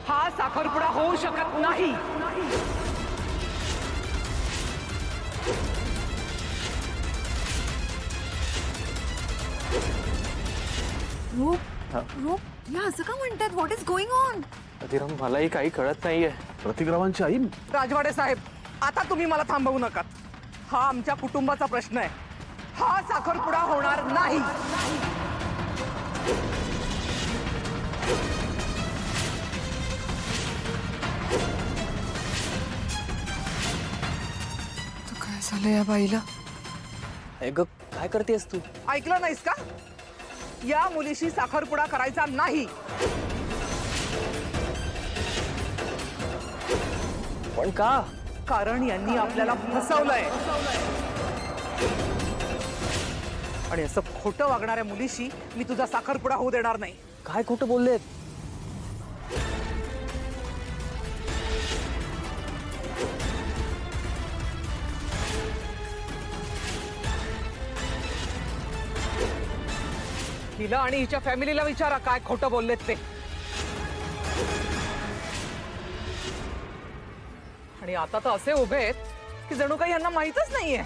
हा साखरपुडा होऊ शकत नाही। रूप या असं का म्हणतात? What is going on? Adhiram मलाही काही कळत नाहीये। प्रतिग्रामांची आई राजवाडे साहेब, आता तुम्ही मला थांबवू नका। हा आमच्या कुटुंबाचा प्रश्न आहे। हा साखरपुडा होणार नाही। काय झालं या बाईला? ग काय करतेस तू? ऐकलं नाहीस का? या मुलीशी साखरपुडा करायचा नाही। पण का? कारण यांनी आपल्याला फसवलंय आणि असं खोटं वागणाऱ्या मुलीशी मी तुझा साखरपुडा होऊ देणार नाही। काय खोटं बोललेत? हिला आणि हिच्या फॅमिलीला विचारा काय खोटं बोललेत ते। आणि आता तर असे उभे आहेत की जणू काही यांना माहीतच नाहीये।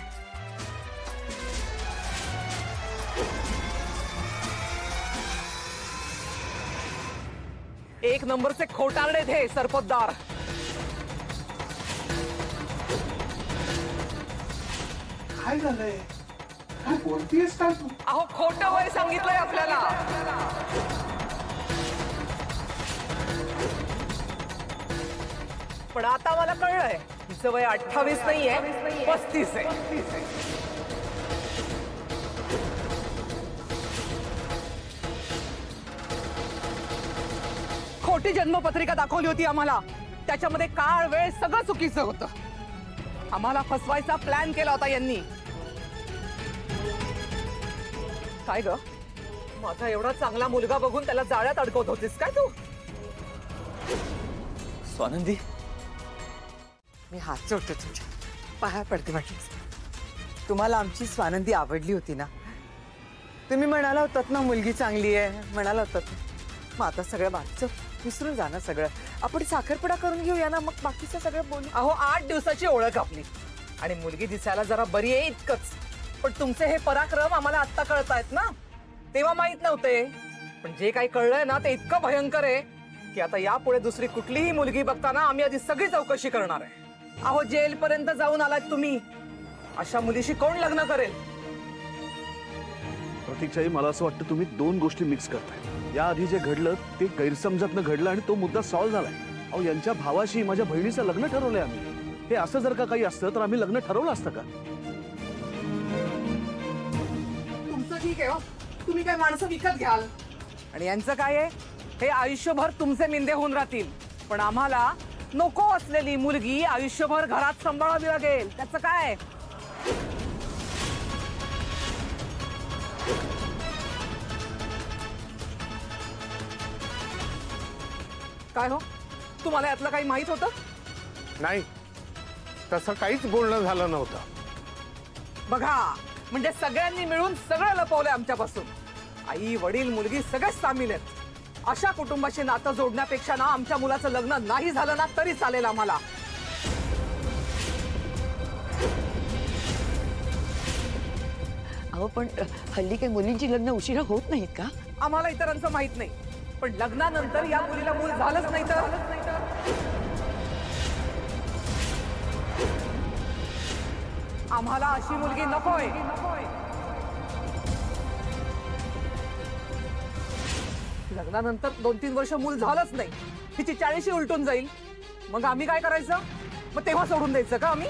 एक नंबरचे खोटारडे थे सरपोतदार। काय झालंय? काय बोलतेस का तू? अहो खोटं वय सांगितलंय आपल्याला। पण आता मला कळलंय हिचं वय 28 नाहीये, 35 आहे। खोटी जन्मपत्रिका दाखवली होती आम्हाला। त्याच्यामध्ये काळ वेळ सगळं चुकीचं होतं। आम्हाला फसवायचा प्लॅन केला होता यांनी। काय ग, माझा एवढा चांगला मुलगा बघून त्याला जाळ्यात अडकवत होतीस काय तू? स्वानंदी, मी हात जोडते तुमच्या पाया पडते म्हटलं। तुम्हाला आमची स्वानंदी आवडली होती ना? तुम्ही म्हणाला होतात ना मुलगी चांगली आहे, म्हणाला होतात। मग आता सगळं बाकीचं विसरून जा ना सगळं। आपण साखरपुडा करून घेऊया ना, मग बाकीचं सगळं बोलू। अहो 8 दिवसाची ओळख आपली आणि मुलगी दिसायला जरा बरी आहे इतकंच। पण तुमचे हे पराक्रम आम्हाला आता कळतायत ना, तेव्हा माहित नव्हते। पण जे काही कळलंय ना ते इतकं भयंकर आहे की आता यापुढे दुसरी कुठलीही मुलगी बघताना आम्ही आधी सगळी चौकशी करणार आहे। अहो जेल पर्यंत जाऊन आलात तुम्ही, अशा मुलीशी कोण लग्न करेल? प्रतीक्षाई, मला असं वाटतं तुम्ही दोन गोष्टी मिक्स करताय। या आधी जे घडलं ते गैरसमजातनं घडलं आणि तो मुद्दा सॉल्व्ह झालाय। अहो यांच्या भावाशी माझ्या बहिणीचं लग्न ठरवलंय आम्ही। हे असं जर का काही असतं तर आम्ही लग्न ठरवलं असतं का? तुमचं ठीक आहे हो, तुम्ही काय माणसं विकत घ्याल। आणि यांचं काय आहे, हे आयुष्यभर तुमचे मिंदे होऊन राहतील। पण आम्हाला नको असलेली मुलगी आयुष्यभर घरात सांभाळावी लागेल। त्याचं काय? काय हो, तुम्हाला यातलं काही माहित होतं? नाही, तसं काहीच बोलणं झालं नव्हतं। बघा, म्हणजे सगळ्यांनी मिळून सगळं लपवलंय आमच्यापासून। आई वडील मुलगी सगळेच सामील आहेत। अशा कुटुंबाशी नातं जोडण्यापेक्षा ना आमच्या मुलाचं लग्न नाही झालं ना तरी चालेल आम्हाला। अहो पण हल्ली काही मुलींची लग्न उशिरा होत नाहीत का? आम्हाला इतरांचं माहित नाही, पण लग्नानंतर या मुलीला मूल झालंच नाही तर? आम्हाला अशी मुलगी नकोय। लग्नानंतर 2-3 वर्ष मूल झालंच नाही, तिची 40शी उलटून जाईल, मग आम्ही काय करायचं? मग तेव्हा सोडून द्यायचं का आम्ही?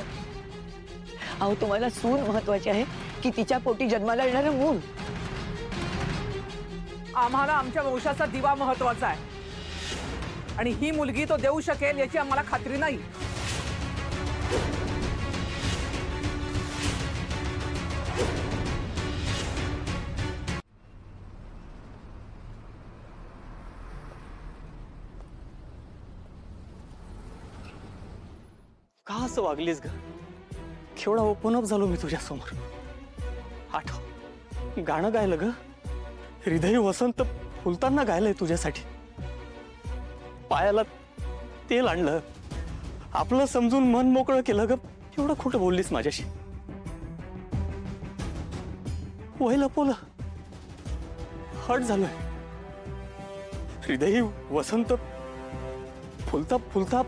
अहो तुम्हाला सून महत्वाची आहे की तिच्या पोटी जन्माला येणारं मूल? आम्हाला आमच्या वंशाचा दिवा महत्वाचा आहे आणि ही मुलगी तो देऊ शकेल याची आम्हाला खात्री नाही। का असं वागलीस ग? केवढा ओपन अप झालो मी तुझ्या समोर। आठव, गाणं गायलं ग, हृदय वसंत फुलताना गायलंय तुझ्यासाठी। पायाला तेल आणलं, आपलं समजून मन मोकळं केलं ग. एवढं खोटं बोललीस माझ्याशी. वय लपवलं, हट झालोय. हृदय वसंत फुलता फुलता